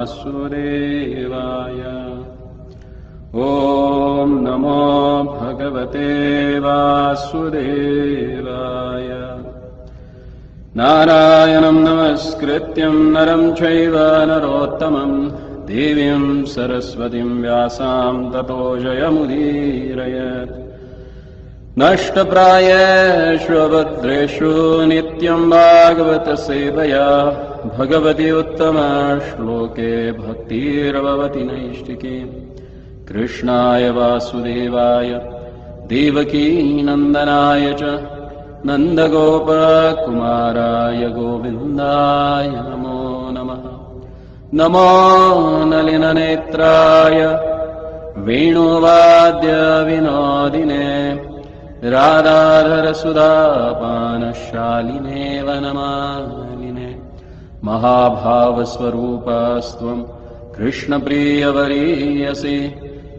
वासुदेवाय। ॐ नमो भगवते वासुदेवाय। नारायणं नमस्कृत्यं नरं चैव नरोत्तमं देवीं सरस्वतीं व्यासां ततो जयमुदीरयेत्। नष्टप्रायेषु भद्रेषु नित्यं भागवत सेवया भगवति उत्तमश्लोके भक्तिर्भवति नैष्टिकी। कृष्णाय वासुदेवाय देवकी नन्दनाय च नन्दगोपकुमाराय गोविन्दाय नमो नमः। नमो नलिननेत्राय वेणुवाद्यविनोदिने राधाधरसुधापानशालिने वनमालिने। महाभावस्वरूपस्त्वं कृष्णप्रियवरीयसि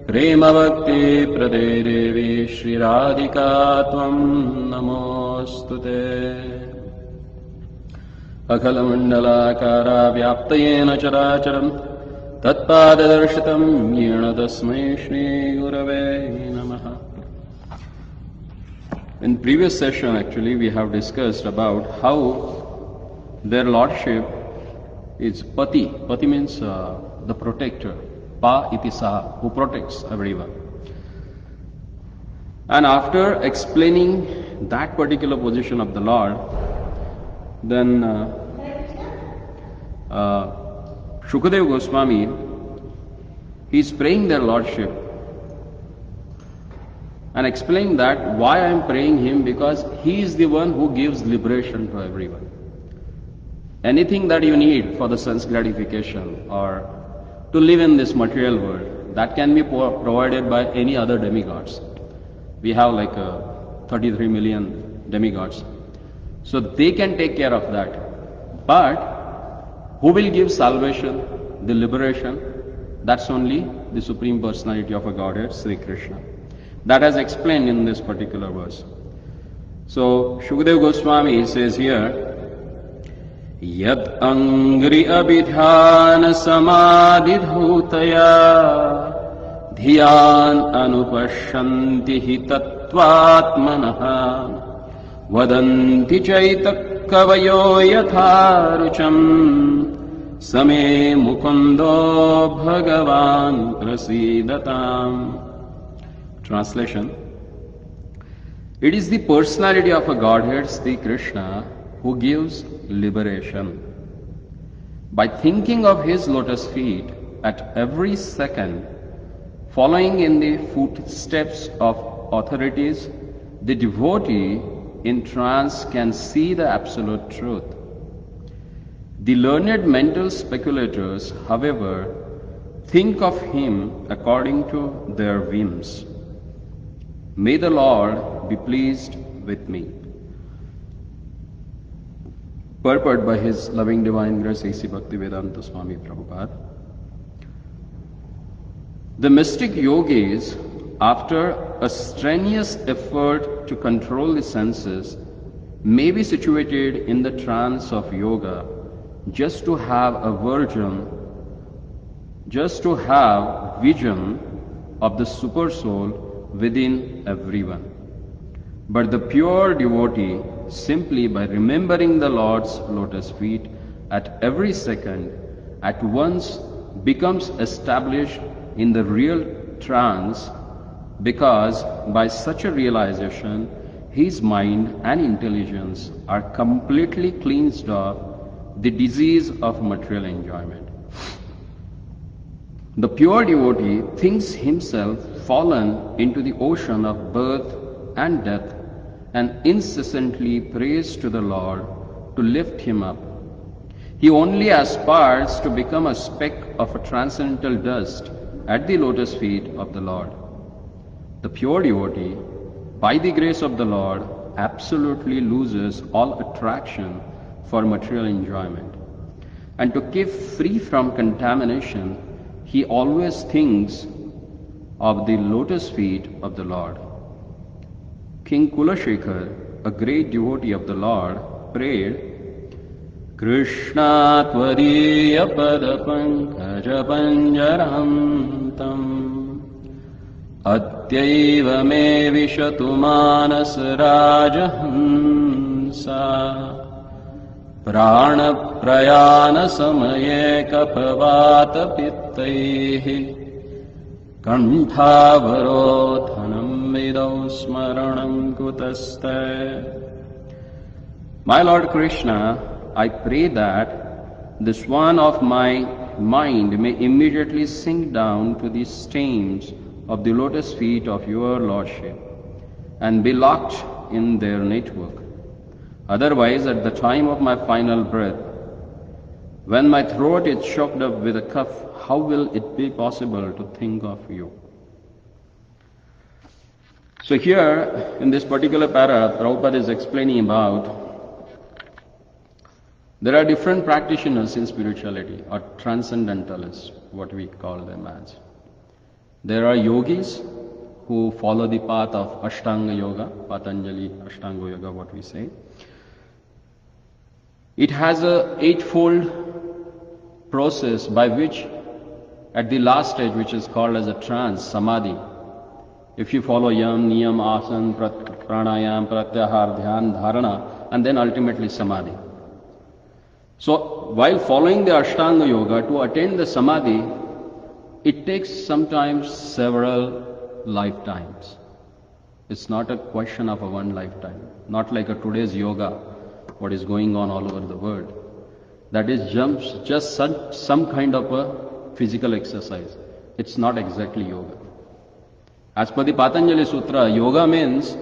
प्रेमभक्तिप्रदे देवी श्रीराधिका त्वं नमोऽस्तुते। अखिलमण्डलाकारा व्याप्तयेन चराचरं तत्पाददर्शितं येन तस्मै श्रीगुरवे नमः। In previous session, actually, we have discussed about how their lordship is Pati. Pati means the protector. Pa iti saha, who protects everyone. And after explaining that particular position of the Lord, then Shukadeva Goswami, he is praying their lordship and explaining that why I am praying him, because he is the one who gives liberation to everyone. Anything that you need for the sense gratification or to live in this material world, that can be provided by any other demigods. We have like 33 million demigods. So they can take care of that. But who will give salvation, the liberation? That's only the Supreme Personality of a Godhead, Sri Krishna. That is explained in this particular verse. So Shukadeva Goswami says here, Yad angri abhidhan samadhidhutaya dhyan anupashyanti hi tattvatmanaha vadanti chaitak kavayo yatharucham same mukundo bhagavan prasidatam. Translation: it is the personality of a Godhead, Sri Krishna, who gives liberation. By thinking of his lotus feet at every second, following in the footsteps of authorities, the devotee in trance can see the absolute truth. The learned mental speculators, however, think of him according to their whims. May the Lord be pleased with me. Purport by His Loving Divine Grace A.C. Bhaktivedanta Swami Prabhupada. The mystic yogis, after a strenuous effort to control the senses, may be situated in the trance of yoga just to have vision of the super soul within everyone. But the pure devotee, simply by remembering the Lord's lotus feet at every second, at once becomes established in the real trance, because by such a realization his mind and intelligence are completely cleansed of the disease of material enjoyment. The pure devotee thinks himself fallen into the ocean of birth and death and incessantly prays to the Lord to lift him up. He only aspires to become a speck of a transcendental dust at the lotus feet of the Lord. The pure devotee, by the grace of the Lord, absolutely loses all attraction for material enjoyment. And to keep free from contamination, he always thinks of the lotus feet of the Lord. King Kulashekar, a great devotee of the Lord, prayed, Krishna tvariya padapankaj panjarantam atyaiva me vishatu manas rajahansa prana prayana samaye kapavata pittaihi kanthavarothanam vidau smaranam kutaste. My Lord Krishna, I pray that the swan of my mind may immediately sink down to the stems of the lotus feet of your Lordship and be locked in their network. Otherwise, at the time of my final breath, when my throat is choked up with a cough, how will it be possible to think of you? So here, in this particular para, Prabhupada is explaining about there are different practitioners in spirituality, or transcendentalists, what we call them as. There are yogis who follow the path of Ashtanga Yoga, Patanjali Ashtanga Yoga, what we say. It has a eightfold process by which, at the last stage, which is called as a trance, samadhi, if you follow yam, niyam, asan, pranayam, pratyahar, dhyan, dharana, and then ultimately samadhi. So, while following the Ashtanga Yoga, to attain the samadhi, it takes sometimes several lifetimes. It's not a question of a one lifetime. Not like a today's yoga, what is going on all over the world. That is just some kind of a physical exercise. It's not exactly yoga. As per the Patanjali Sutra, yoga means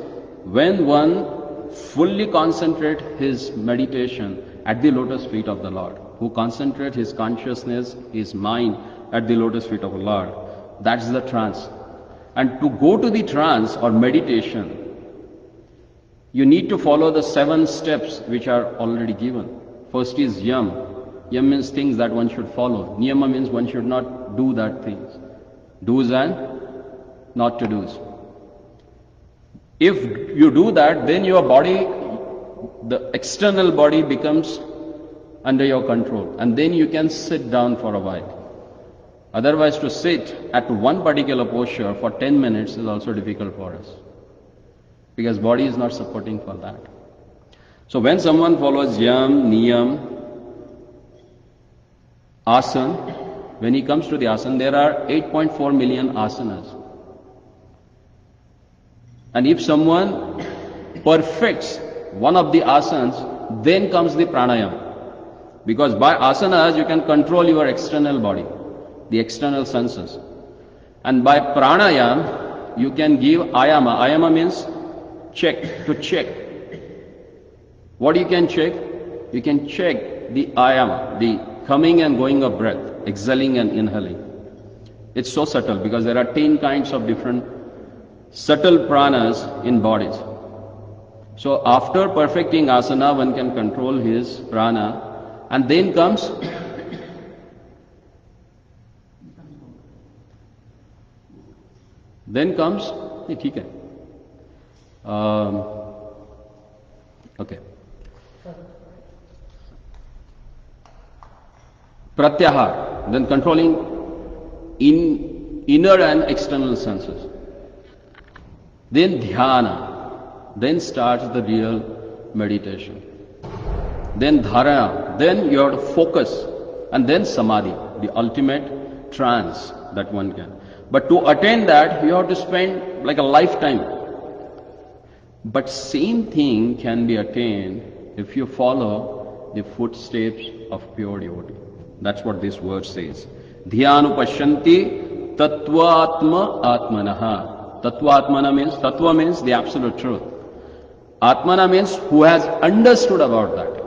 when one fully concentrates his meditation at the lotus feet of the Lord, who concentrates his consciousness, his mind at the lotus feet of the Lord. That's the trance. And to go to the trance or meditation, you need to follow the 7 steps which are already given. First is yam. Yam means things that one should follow. Niyama means one should not do that things. Do's and not to do's. If you do that, then your body, the external body becomes under your control, and then you can sit down for a while. Otherwise, to sit at one particular posture for 10 minutes is also difficult for us, because body is not supporting for that. So when someone follows yam, niyam, asan, when he comes to the asan, there are 8.4 million asanas. And if someone perfects one of the asanas, then comes the pranayam. Because by asanas you can control your external body, the external senses. And by pranayam you can give ayama. Ayama means check, to check. What you can check? You can check the ayama, the coming and going of breath, exhaling and inhaling. It's so subtle because there are 10 kinds of different subtle pranas in bodies. So after perfecting asana, one can control his prana, and then comes ठीक है, okay, pratyahar, then controlling inner and external senses. Then dhyana, then starts the real meditation. Then dharana, then you have to focus, and then samadhi, the ultimate trance that one can. But to attain that, you have to spend like a lifetime. But same thing can be attained if you follow the footsteps of pure devotee. That's what this word says. Dhyanupashyanti tattvatma atmanaha. Tattva means, tattva means the absolute truth. Atmana means who has understood about that.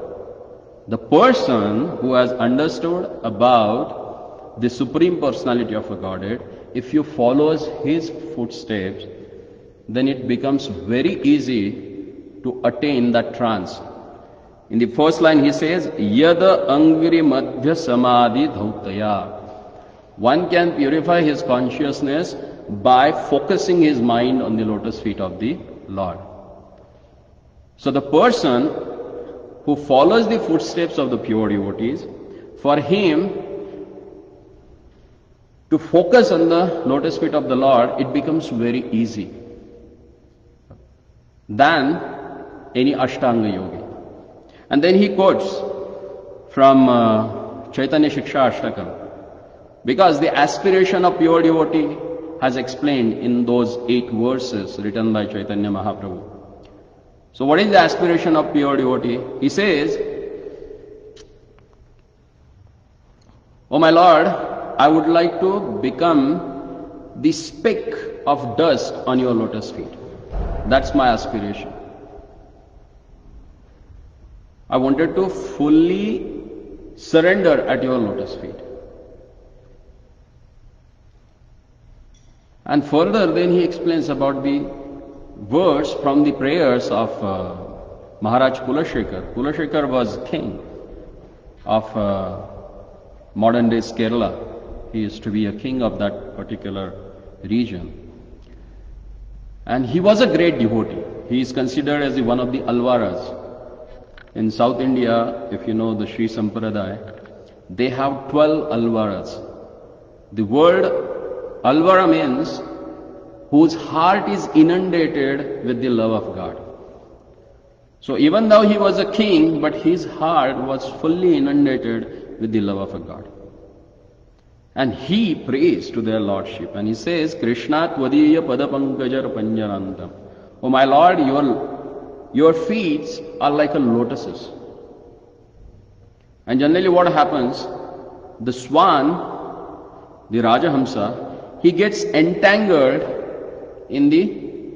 The person who has understood about the Supreme Personality of a Godhead, if you follow his footsteps, then it becomes very easy to attain that trance. In the first line he says, Yada angri madhya samadhi dhautaya. One can purify his consciousness by focusing his mind on the lotus feet of the Lord. So the person who follows the footsteps of the pure devotees, for him to focus on the lotus feet of the Lord, it becomes very easy than any Ashtanga yogi. And then he quotes from Chaitanya Shiksha Ashtakam, because the aspiration of pure devotee has explained in those 8 verses written by Chaitanya Mahaprabhu. So what is the aspiration of pure devotee? He says, "Oh my Lord, I would like to become the speck of dust on your lotus feet. That's my aspiration. I wanted to fully surrender at your lotus feet." And further then he explains about the verse from the prayers of Maharaj Kulashekar. Kulashekar was king of modern day Kerala. He used to be a king of that particular region. And he was a great devotee. He is considered as one of the Alvaras. In South India, if you know the Sri Sampradaya, they have 12 Alvaras. The word Alvara means whose heart is inundated with the love of God. So even though he was a king, but his heart was fully inundated with the love of a God. And he prays to their lordship, and he says, "Krishna tvadiya padapankajar panjarantam." Oh my Lord, your feet are like a lotuses. And generally what happens, the swan, the Rajahamsa, he gets entangled in the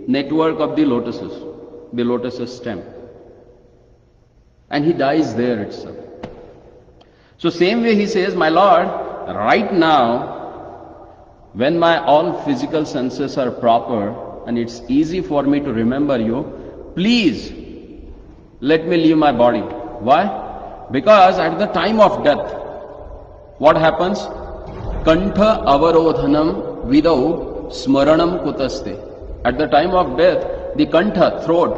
network of the lotuses stem. And he dies there itself. So same way he says, "My Lord, right now, when my all physical senses are proper and it's easy for me to remember you, please let me leave my body." Why? Because at the time of death, what happens? Kantha avarodhanam vidau smaranam kutaste. At the time of death, the kantha, throat,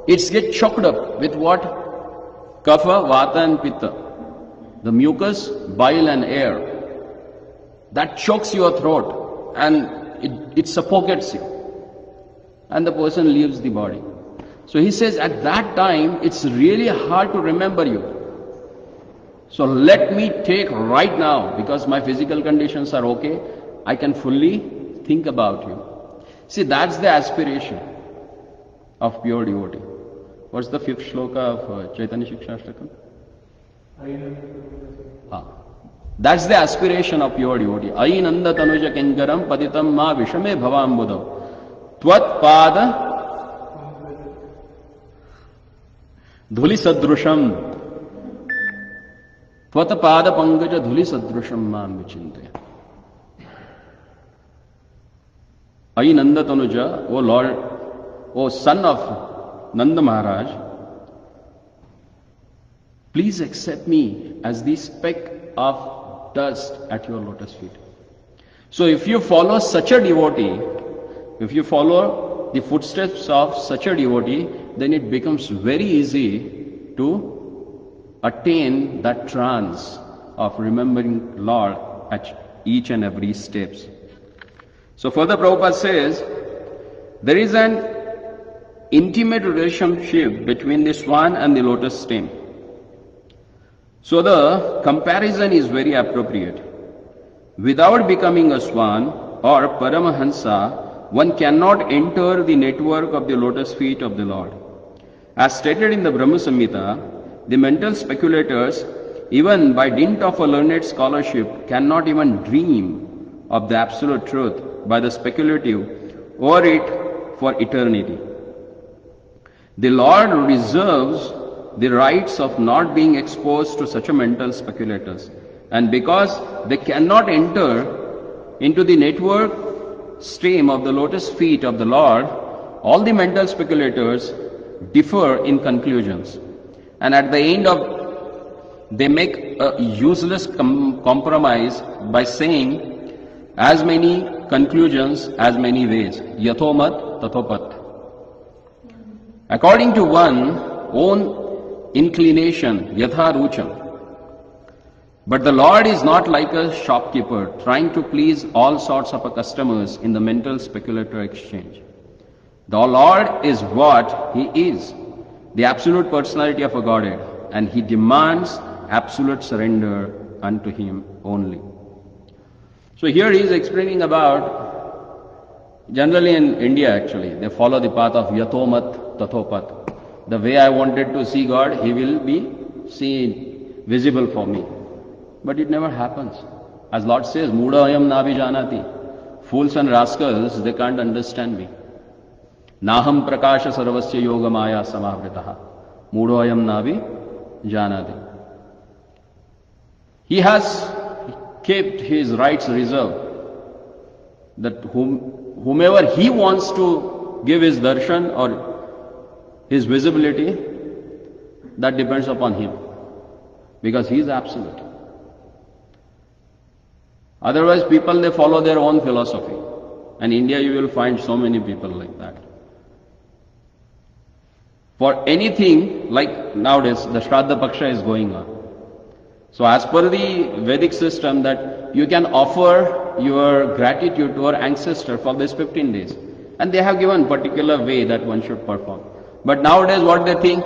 it gets choked up with what? Kapha, vata and pitta. The mucus, bile and air. That chokes your throat and it suffocates you. And the person leaves the body. So he says at that time, it's really hard to remember you. So let me take right now, because my physical conditions are okay, I can fully think about you. See, that's the aspiration of pure devotee. What's the 5th shloka of Chaitanya Shiksha Ashtakam? That's the aspiration of pure devotee. Ainanda tanuja kengaram paditam ma vishame bhavambudav tvat pada dhuli sadrusham tvat pada pankaja dhuli sadrusham mam vichintaya. Ainanda tanuja, O Lord, O son of Nanda Maharaj, please accept me as the speck of dust at your lotus feet. So if you follow such a devotee, if you follow the footsteps of such a devotee, then it becomes very easy to attain that trance of remembering Lord at each and every steps. So further Prabhupada says, there is an intimate relationship between the swan and the lotus stem. So the comparison is very appropriate. Without becoming a swan or Paramahansa, one cannot enter the network of the lotus feet of the Lord. As stated in the Brahma Samhita, the mental speculators, even by dint of a learned scholarship, cannot even dream of the absolute truth by the speculative over it for eternity. The Lord reserves the rights of not being exposed to such a mental speculators. And because they cannot enter into the network stream of the lotus feet of the Lord, all the mental speculators differ in conclusions. And at the end of, they make a useless compromise by saying, as many conclusions, as many ways. Yathomat, tathopat. According to one own inclination, yatha rucham. But the Lord is not like a shopkeeper trying to please all sorts of customers in the mental speculative exchange. The Lord is what He is, the absolute personality of a Godhead, and He demands absolute surrender unto Him only. So here he is explaining about, generally in India actually, they follow the path of yatomat tathopat. The way I wanted to see God, He will be seen, visible for me. But it never happens. As Lord says, Muda ayam nabi janati. Fools and rascals, they can't understand me. Naham prakasha sarvasya yoga maya samavritaha. Muda ayam nabi janati. He has kept his rights reserved. That whomever he wants to give his darshan or his visibility, that depends upon him. Because he is absolute. Otherwise, people, they follow their own philosophy. And in India, you will find so many people like that. For anything, like nowadays, the Shraddha Paksha is going on. So as per the Vedic system, that you can offer your gratitude to our ancestor for this 15 days. And they have given particular way that one should perform. But nowadays, what they think?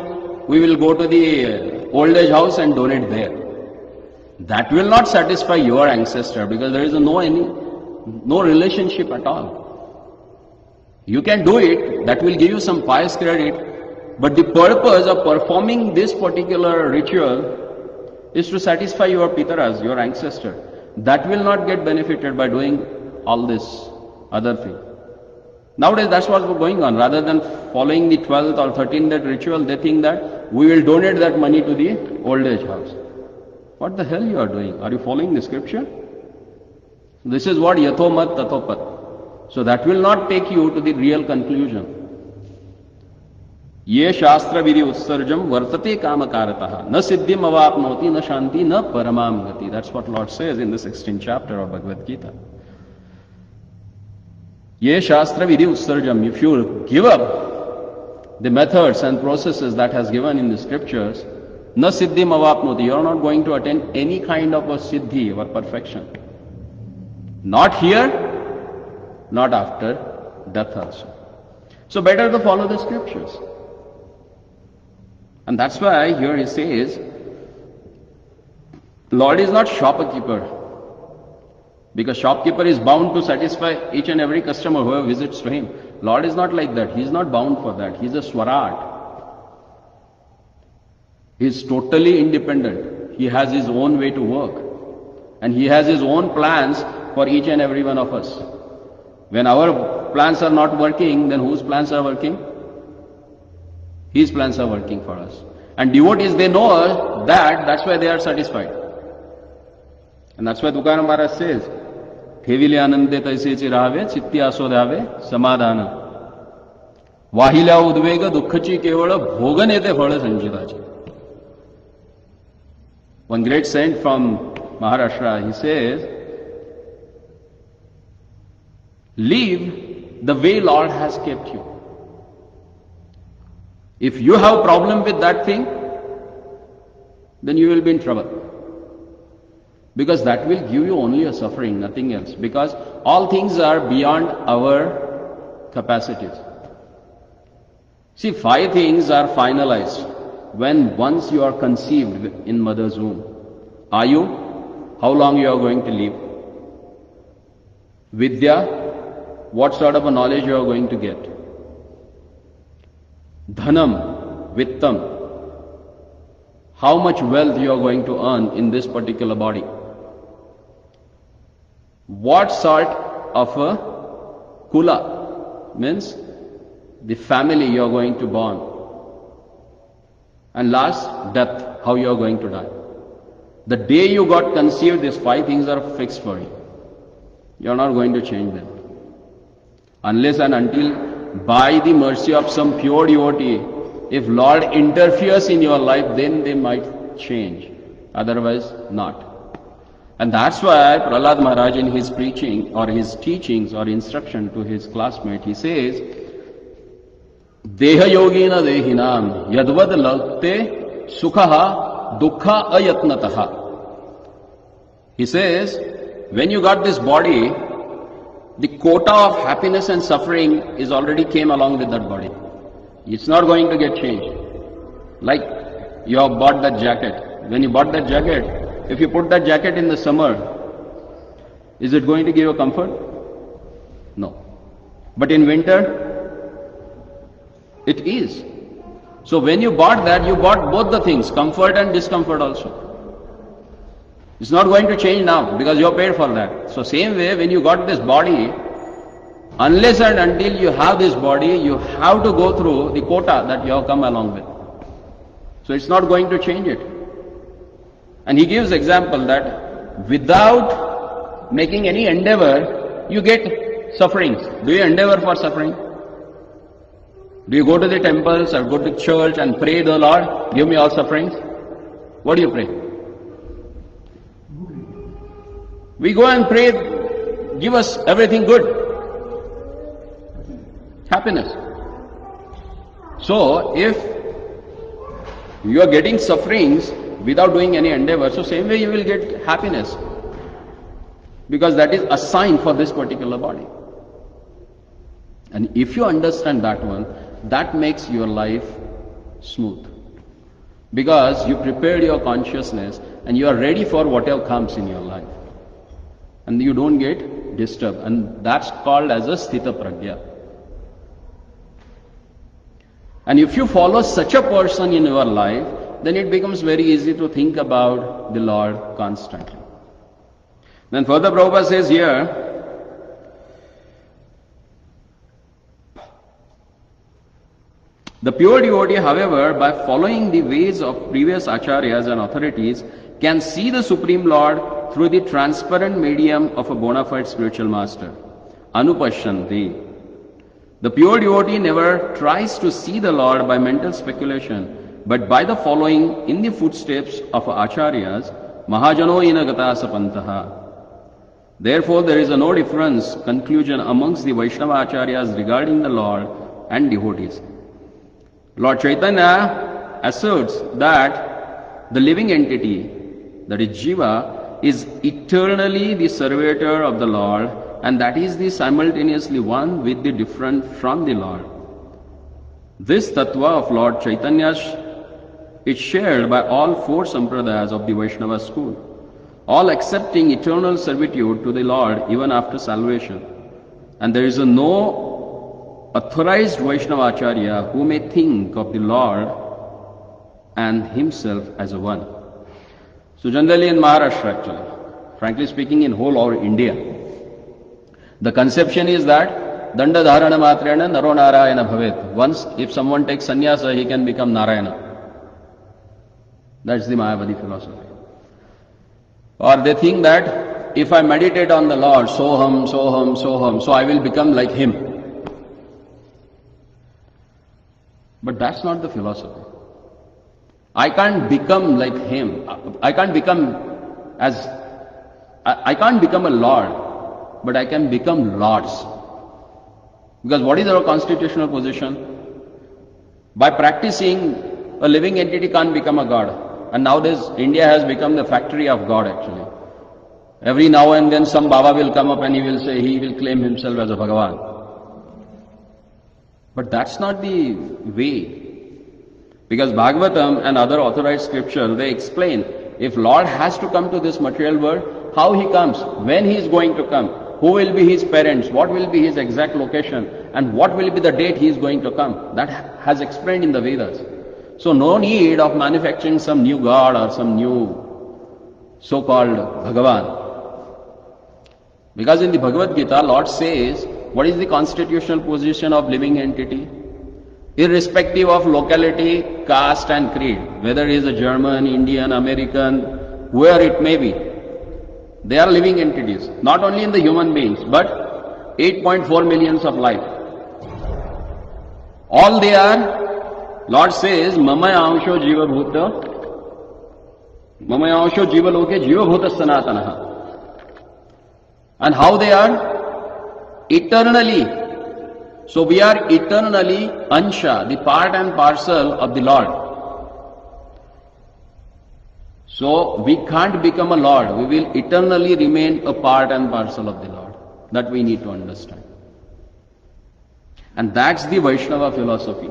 We will go to the old age house and donate there. That will not satisfy your ancestor, because there is no relationship at all. You can do it, that will give you some pious credit, but the purpose of performing this particular ritual is to satisfy your pitaras, your ancestor. That will not get benefited by doing all this other thing. Nowadays that's what's going on. Rather than following the 12th or 13th day ritual, they think that we will donate that money to the old age house. What the hell you are doing? Are you following the scripture? This is what yathomat tathopat. So that will not take you to the real conclusion. Ye shastra vidhi utsarjam vartate kamakarataha na siddhim avapnoti na shanti na paramam gati. That's what Lord says in the 16th chapter of Bhagavad Gita. Ye shastra vidhi utsarjam. If you give up the methods and processes that has given in the scriptures, na siddhim avapnoti, you are not going to attain any kind of a siddhi or perfection. Not here, not after death also. So better to follow the scriptures. And that's why here he says, Lord is not shopkeeper. Because shopkeeper is bound to satisfy each and every customer who visits to him. Lord is not like that. He is not bound for that. He is a swarat. He is totally independent. He has his own way to work. And he has his own plans for each and every one of us. When our plans are not working, then whose plans are working? His plans are working for us. And devotees, they know that, that's why they are satisfied. And that's why Tukaram Maharaj says, Thevile anande taise chirave, chitti asodhave, samadhana. Vahila udvega dukkhachi kevala bhoganete phala sanjitachi. One great saint from Maharashtra, he says, live the way Lord has kept you. If you have problem with that thing, then you will be in trouble. Because that will give you only a suffering, nothing else. Because all things are beyond our capacities. See, 5 things are finalized when once you are conceived in mother's womb. Ayu, how long you are going to live. Vidya, what sort of a knowledge you are going to get. Dhanam, vittam, how much wealth you are going to earn in this particular body. What sort of a kula, means the family you are going to born. And last, death, how you are going to die. The day you got conceived, these 5 things are fixed for you. You are not going to change them. Unless and until by the mercy of some pure devotee, if Lord interferes in your life, then they might change. Otherwise, not. And that's why Prahlad Maharaj in his preaching or his teachings or instruction to his classmate, he says, Deha yogina dehinam yadvad lakte sukha dukkha ayatnataha. He says, when you got this body, the quota of happiness and suffering is already came along with that body. It's not going to get changed. Like you have bought that jacket. When you bought that jacket, if you put that jacket in the summer, is it going to give you comfort? No. But in winter, it is. So when you bought that, you bought both the things, comfort and discomfort also. It's not going to change now because you have paid for that. So same way, when you got this body, unless and until you have this body, you have to go through the quota that you have come along with. So it's not going to change it. And he gives example that without making any endeavor, you get sufferings. Do you endeavor for suffering? Do you go to the temples or go to church and pray the Lord, give me all sufferings? What do you pray? We go and pray, give us everything good. Happiness. So, if you are getting sufferings without doing any endeavor, so same way you will get happiness. Because that is assigned for this particular body. And if you understand that one, that makes your life smooth. Because you prepared your consciousness and you are ready for whatever comes in your life. And you don't get disturbed. And that's called as a sthita pragya. And if you follow such a person in your life, then it becomes very easy to think about the Lord constantly. Then further Prabhupada says here, the pure devotee, however, by following the ways of previous acharyas and authorities, can see the Supreme Lord through the transparent medium of a bona fide spiritual master. Anupashyanti. The pure devotee never tries to see the Lord by mental speculation, but by the following in the footsteps of acharyas, mahajano inagata sapantaha. Therefore, there is no difference, conclusion, amongst the Vaishnava acharyas regarding the Lord and devotees. Lord Chaitanya asserts that the living entity, that is Jiva, is eternally the servitor of the Lord, and that is the simultaneously one with the different from the Lord. This tattva of Lord Chaitanya is shared by all four sampradayas of the Vaishnava school, all accepting eternal servitude to the Lord even after salvation. And there is no authorized Vaishnava Acharya who may think of the Lord and himself as a one. So generally in Maharashtra actually, frankly speaking in whole over India, the conception is that Danda Dharana Matrena Naro Narayana Bhavet. Once if someone takes sannyasa, he can become Narayana. That's the Mayavadi philosophy. Or they think that if I meditate on the Lord, Soham, Soham, Soham, so I will become like Him. But that's not the philosophy. I can't become like Him. I can't become a Lord, but I can become Lords. Because what is our constitutional position? By practicing, a living entity can't become a God. And nowadays, India has become the factory of God actually. Every now and then some Baba will come up and he will claim himself as a Bhagavan. But that's not the way. Because Bhagavatam and other authorized scripture, they explain, if Lord has to come to this material world, how He comes, when He is going to come, who will be His parents, what will be His exact location, and what will be the date He is going to come. That has explained in the Vedas. So no need of manufacturing some new God or some new so-called Bhagavan. Because in the Bhagavad Gita, Lord says, what is the constitutional position of living entity? Irrespective of locality, caste and creed, whether he is a German, Indian, American, where it may be, they are living entities, not only in the human beings, but 8.4 millions of life. All they are, Lord says, Mamaya Amsho Jiva Bhuta, Mamaya Amsho Jiva Loke Jiva Bhuta Sanatanaha. And how they are? Eternally. So we are eternally Ansha, the part and parcel of the Lord. So we can't become a Lord. We will eternally remain a part and parcel of the Lord. That we need to understand. And that's the Vaishnava philosophy,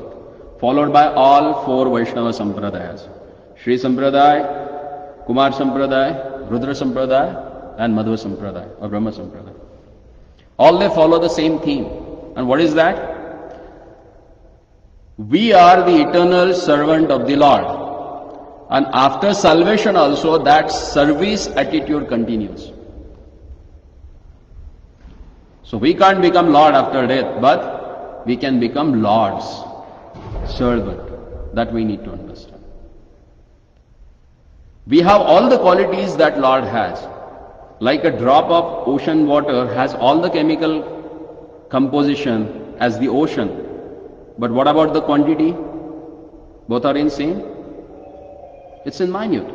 followed by all four Vaishnava Sampradayas. Shri Sampradaya, Kumar Sampradaya, Rudra Sampradaya, and Madhva Sampradaya, or Brahma Sampradaya. All they follow the same theme. And what is that? We are the eternal servant of the Lord. And after salvation also, that service attitude continues. So we can't become Lord after death, but we can become Lord's servant. That we need to understand. We have all the qualities that Lord has. Like a drop of ocean water has all the chemical composition as the ocean. But what about the quantity? Both are in same? It's in minute.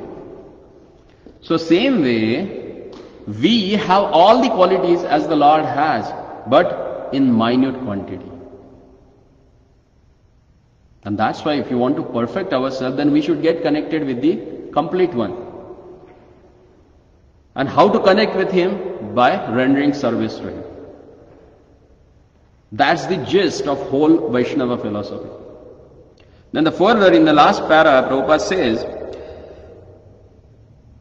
So same way, we have all the qualities as the Lord has, but in minute quantity. And that's why if you want to perfect ourselves, then we should get connected with the complete one. And how to connect with Him? By rendering service to Him. That's the gist of whole Vaishnava philosophy. Then the further in the last para, Prabhupada says,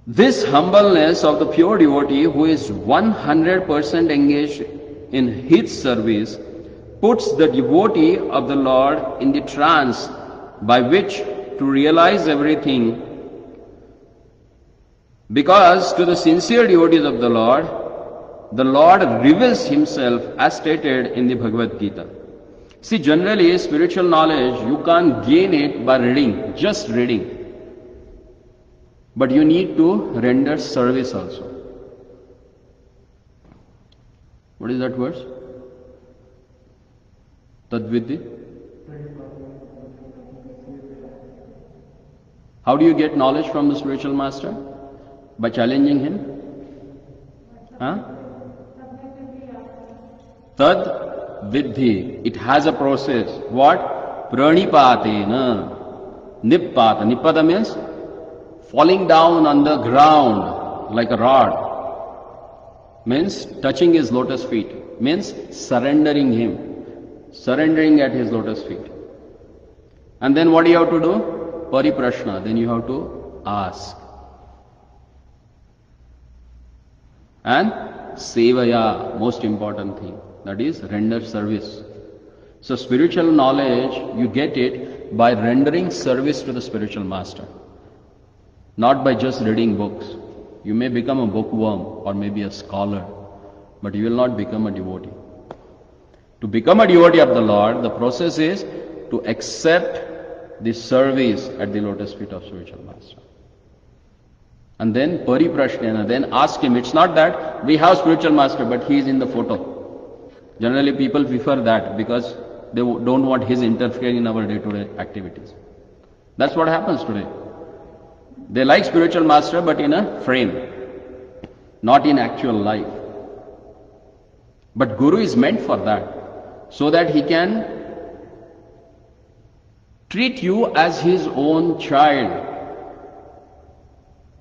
this humbleness of the pure devotee who is 100% engaged in his service puts the devotee of the Lord in the trance by which to realize everything, because to the sincere devotees of the Lord reveals Himself as stated in the Bhagavad Gita. See, generally spiritual knowledge, you can't gain it by reading, just reading. But you need to render service also. What is that verse? Tadvidhi? How do you get knowledge from the spiritual master? By challenging him? Huh? Tad vidhi. It has a process. What? Pranipatena. Nippata. Nippada means falling down on the ground like a rod. Means touching His lotus feet. Means surrendering Him. Surrendering at His lotus feet. And then what do you have to do? Pariprashna. Then you have to ask. And sevaya, most important thing. That is render service. So spiritual knowledge, you get it by rendering service to the spiritual master. Not by just reading books. You may become a bookworm or maybe a scholar, but you will not become a devotee. To become a devotee of the Lord, the process is to accept the service at the lotus feet of spiritual master. And then pariprashnena, then ask him. It's not that we have spiritual master, but he is in the photo. Generally people prefer that because they don't want his interfering in our day-to-day activities. That's what happens today. They like spiritual master, but in a frame, not in actual life. But Guru is meant for that, so that he can treat you as his own child.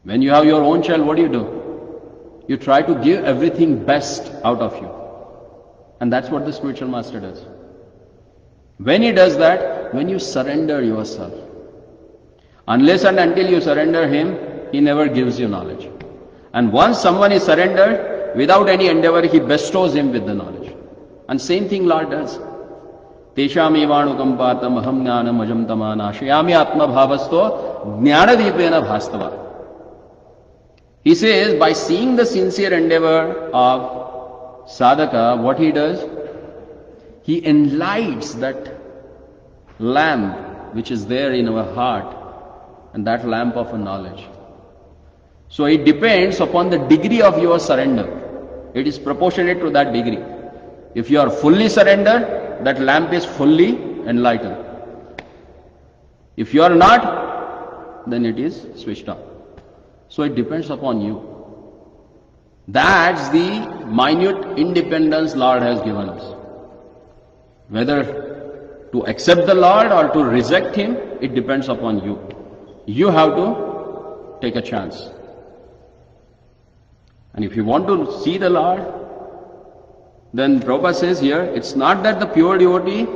When you have your own child, what do? You try to give everything best out of you. And that's what the spiritual master does. When he does that, when you surrender yourself. Unless and until you surrender him, he never gives you knowledge. And once someone is surrendered, without any endeavor, he bestows him with the knowledge. And same thing Lord does. Tesham evanukampatam aham jnanam ajam tamana shayami atma bhavasto jnanadipena bhastava. He says, by seeing the sincere endeavor of sadhaka, what he does? He enlights that lamp which is there in our heart, and that lamp of knowledge. So it depends upon the degree of your surrender. It is proportionate to that degree. If you are fully surrendered, that lamp is fully enlightened. If you are not, then it is switched off. So it depends upon you. That's the minute independence Lord has given us. Whether to accept the Lord or to reject Him, it depends upon you. You have to take a chance. And if you want to see the Lord, then Prabhupada says here, it's not that the pure devotee,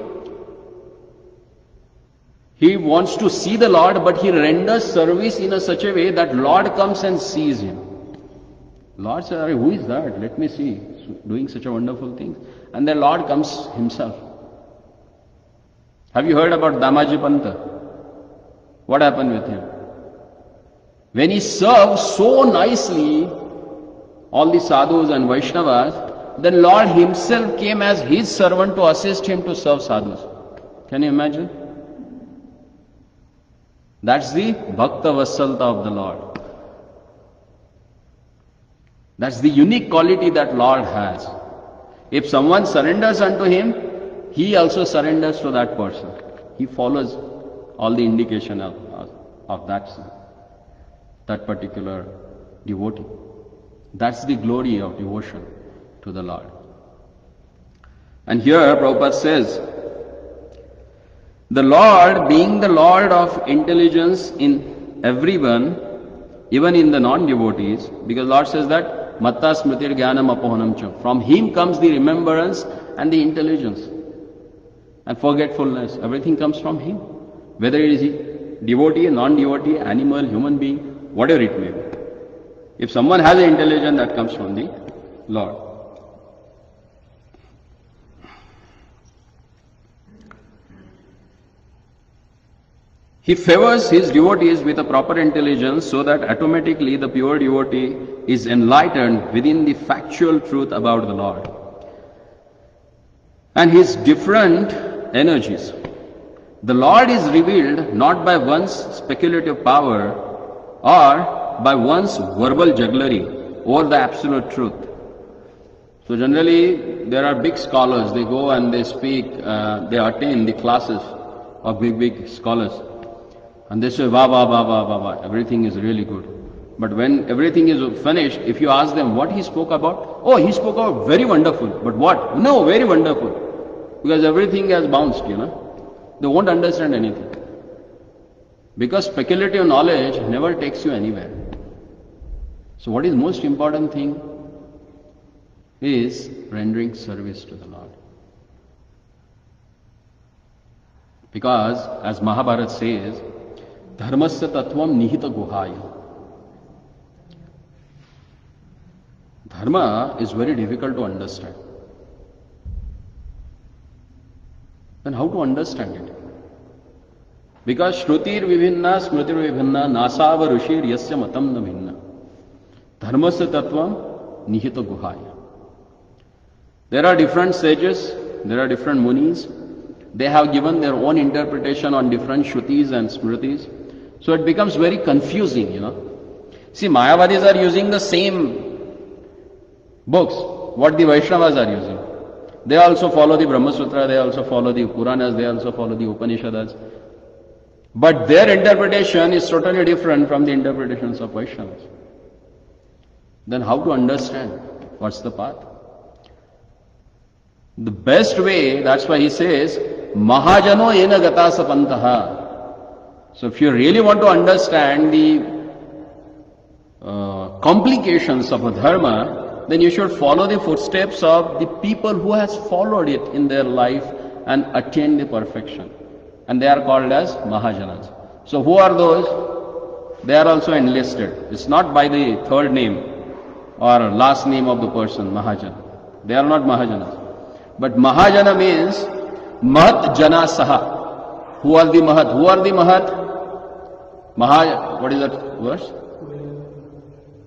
he wants to see the Lord, but he renders service in such a way that Lord comes and sees him. Lord says, who is that? Let me see, doing such a wonderful thing. And the Lord comes himself. Have you heard about Damaji Panta? What happened with him? When he served so nicely all the sadhus and Vaishnavas, then Lord himself came as his servant to assist him to serve sadhus. Can you imagine? That's the Bhakta Vassalta of the Lord. That's the unique quality that Lord has. If someone surrenders unto him, he also surrenders to that person. He follows all the indication of that particular devotee. That's the glory of devotion to the Lord. And here Prabhupada says, the Lord being the Lord of intelligence in everyone, even in the non-devotees, because Lord says that, Matta Smritir Jnanam Apohanam Cha. From him comes the remembrance and the intelligence and forgetfulness. Everything comes from him. Whether it is devotee, non-devotee, animal, human being, whatever it may be. If someone has an intelligence, that comes from the Lord. He favors his devotees with a proper intelligence so that automatically the pure devotee is enlightened within the factual truth about the Lord and his different energies. The Lord is revealed not by one's speculative power or by one's verbal jugglery over the absolute truth. So generally there are big scholars, they go and they speak, they attend the classes of big scholars. And they say, wow, everything is really good. But when everything is finished, if you ask them what he spoke about, oh, he spoke about very wonderful. But what? No, very wonderful. Because everything has bounced, They won't understand anything. Because speculative knowledge never takes you anywhere. So what is most important thing is rendering service to the Lord. Because as Mahabharata says, Dharmasya Tattvam Nihita Guhaya. Dharma is very difficult to understand. Then how to understand it? Because Shrutir Vivinna, Smritir Vivinna, Nasava Rushir Yasya Matam Na Vinna. Dharmasya Tattvam Nihita Guhaya. There are different sages, there are different munis. They have given their own interpretation on different Shrutis and Smritis. So it becomes very confusing, See, Mayavadis are using the same books, what the Vaishnavas are using. They also follow the Brahma Sutra, they also follow the Puranas, they also follow the Upanishads. But their interpretation is totally different from the interpretations of Vaishnavas. Then how to understand what's the path? The best way, that's why he says, Mahajano ena gata sapantaha. So if you really want to understand the complications of a dharma, then you should follow the footsteps of the people who has followed it in their life and attained the perfection. And they are called as Mahajanas. So who are those? They are also enlisted. It's not by the third name or last name of the person, Mahajana. They are not Mahajanas. But Mahajana means Mahat Jana Saha. Who are the Mahat? Who are the Mahat? What is that verse?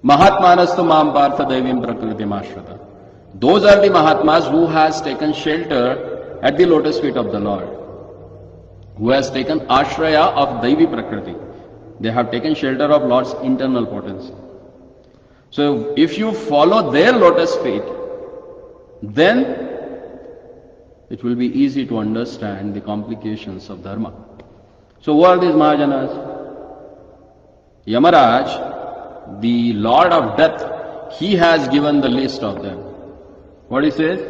Mahatmanastu Mam Partha Devim Prakriti Mashrata. Those are the Mahatmas who has taken shelter at the lotus feet of the Lord. Who has taken ashraya of Daivi Prakriti. They have taken shelter of Lord's internal potency. So if you follow their lotus feet, then it will be easy to understand the complications of dharma. So who are these Mahajanas? Yamaraj, the Lord of Death, he has given the list of them. What he says?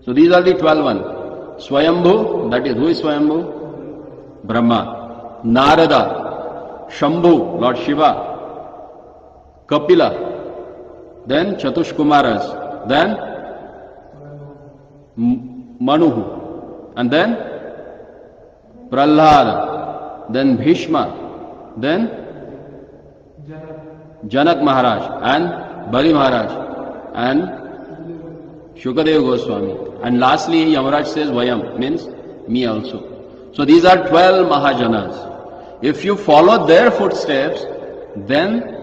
So these are the 12 ones. Swayambhu, that is, who is Swayambhu? Brahma. Narada, Shambhu, Lord Shiva. Kapila, then Chatushkumaras, then Manuhu, and then Prahlada, then Bhishma, then Janak Maharaj, and Bali Maharaj, and Shukadeva Goswami. And lastly, Yamaraj says Vayam, means me also. So these are 12 Mahajanas. If you follow their footsteps, then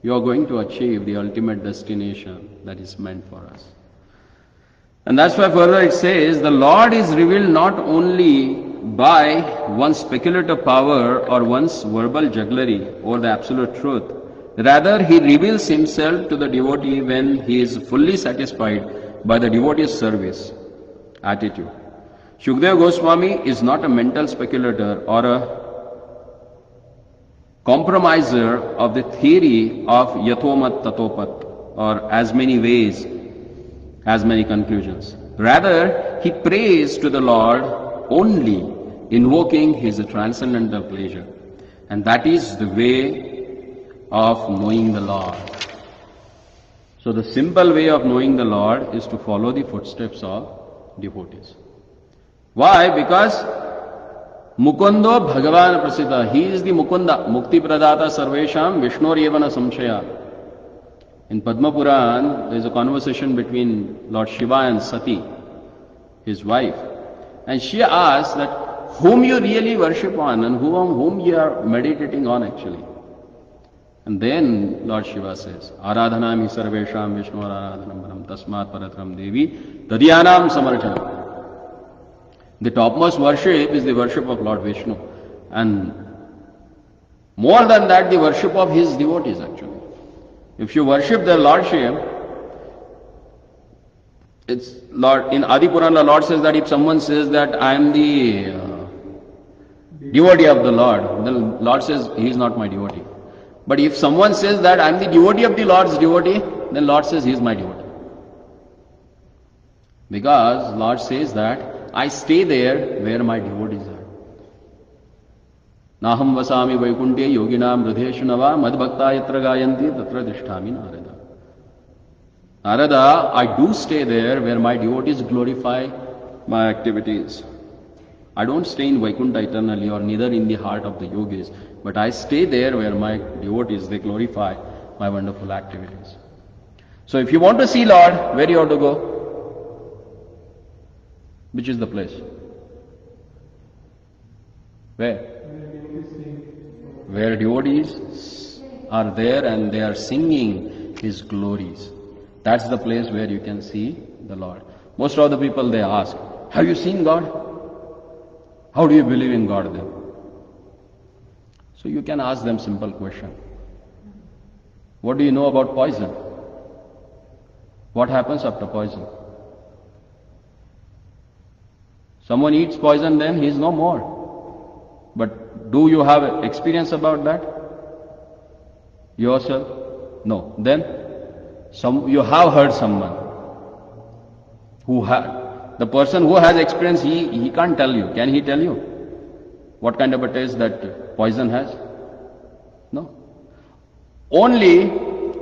you are going to achieve the ultimate destination that is meant for us. And that's why further it says, the Lord is revealed not only by one's speculative power or one's verbal jugglery over the absolute truth. Rather, He reveals Himself to the devotee when he is fully satisfied by the devotee's service attitude. Shukadeva Goswami is not a mental speculator or a compromiser of the theory of Yathomat Tatopat, or as many ways, as many conclusions. Rather, he prays to the Lord only, invoking His transcendental pleasure. And that is the way of knowing the Lord. So the simple way of knowing the Lord is to follow the footsteps of devotees. Why? Because Mukundo Bhagavan Prasiddha. He is the Mukunda, Mukti Pradata Sarvesham Vishnor Yevana Samshaya. In Padma Puran, there is a conversation between Lord Shiva and Sati, his wife. And she asks that whom you really worship on and whom you are meditating on actually. And then Lord Shiva says, Aradhanami Sarvesham Vishnor Aradhanam Param Tasmat Paratram Devi Tadyanam Samarchanam. The topmost worship is the worship of Lord Vishnu. And more than that, the worship of His devotees actually. If you worship their Lordship, it's Lord, in Adi Purana, Lord says that if someone says that I am the devotee of the Lord, then Lord says he is not my devotee. But if someone says that I am the devotee of the Lord's devotee, then Lord says he is my devotee. Because Lord says that I stay there where my devotees are. Naham vasami vaikunte yoginam hrideshanava madbhakta yatra gayanti tatra dishtami narada. Narada, I do stay there where my devotees glorify my activities. I don't stay in Vaikuntha eternally or neither in the heart of the yogis, but I stay there where my devotees, they glorify my wonderful activities. So if you want to see Lord, where you ought to go? Which is the place? Where? Where devotees are there and they are singing His glories. That's the place where you can see the Lord. Most of the people, they ask, have you seen God? How do you believe in God then? So you can ask them simple question. What do you know about poison? What happens after poison? Someone eats poison, then he is no more. But do you have experience about that? Yourself? No. Then you have heard someone who the person who has experience, he can't tell you. Can he tell you what kind of a taste that poison has? No. Only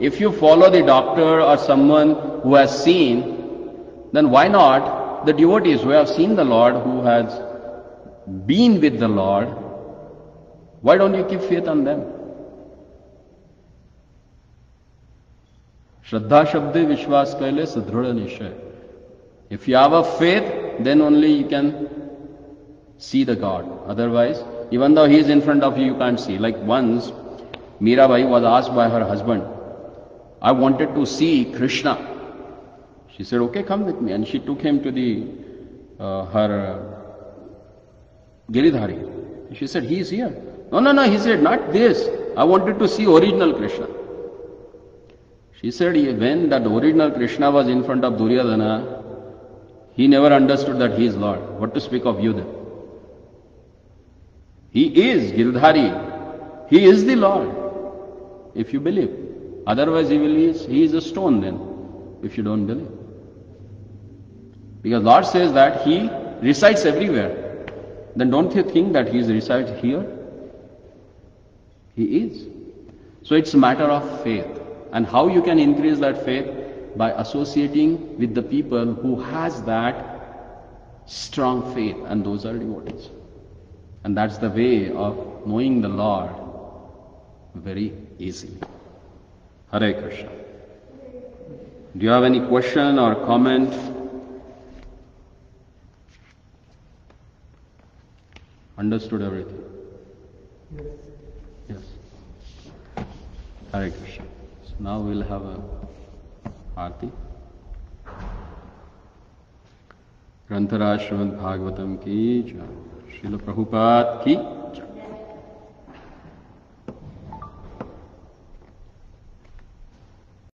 if you follow the doctor or someone who has seen, then why not the devotees who have seen the Lord, who has been with the Lord, why don't you keep faith on them? Shraddha Shabde Vishwas Kaile Sadhrudha Nishay. If you have a faith, then only you can see the God. Otherwise, even though He is in front of you, you can't see. Like once, Mirabai was asked by her husband, I wanted to see Krishna. She said, okay, come with me. And she took him to her Giridhari. She said, he is here. No, he said, not this. I wanted to see original Krishna. She said, when that original Krishna was in front of Duryodhana, he never understood that he is Lord. What to speak of you then? He is Giridhari. He is the Lord, if you believe. Otherwise, he is a stone then, if you don't believe. Because Lord says that He resides everywhere. Then don't you think that He resides here? He is. So it's a matter of faith. And how you can increase that faith? By associating with the people who has that strong faith, and those are devotees. And that's the way of knowing the Lord very easily. Hare Krishna. Do you have any question or comment? Understood everything? Yes. Hare Krishna. So now we'll have a आरती. ग्रंथराज श्रीमद् भागवतम की जय. श्रील प्रभुपाद की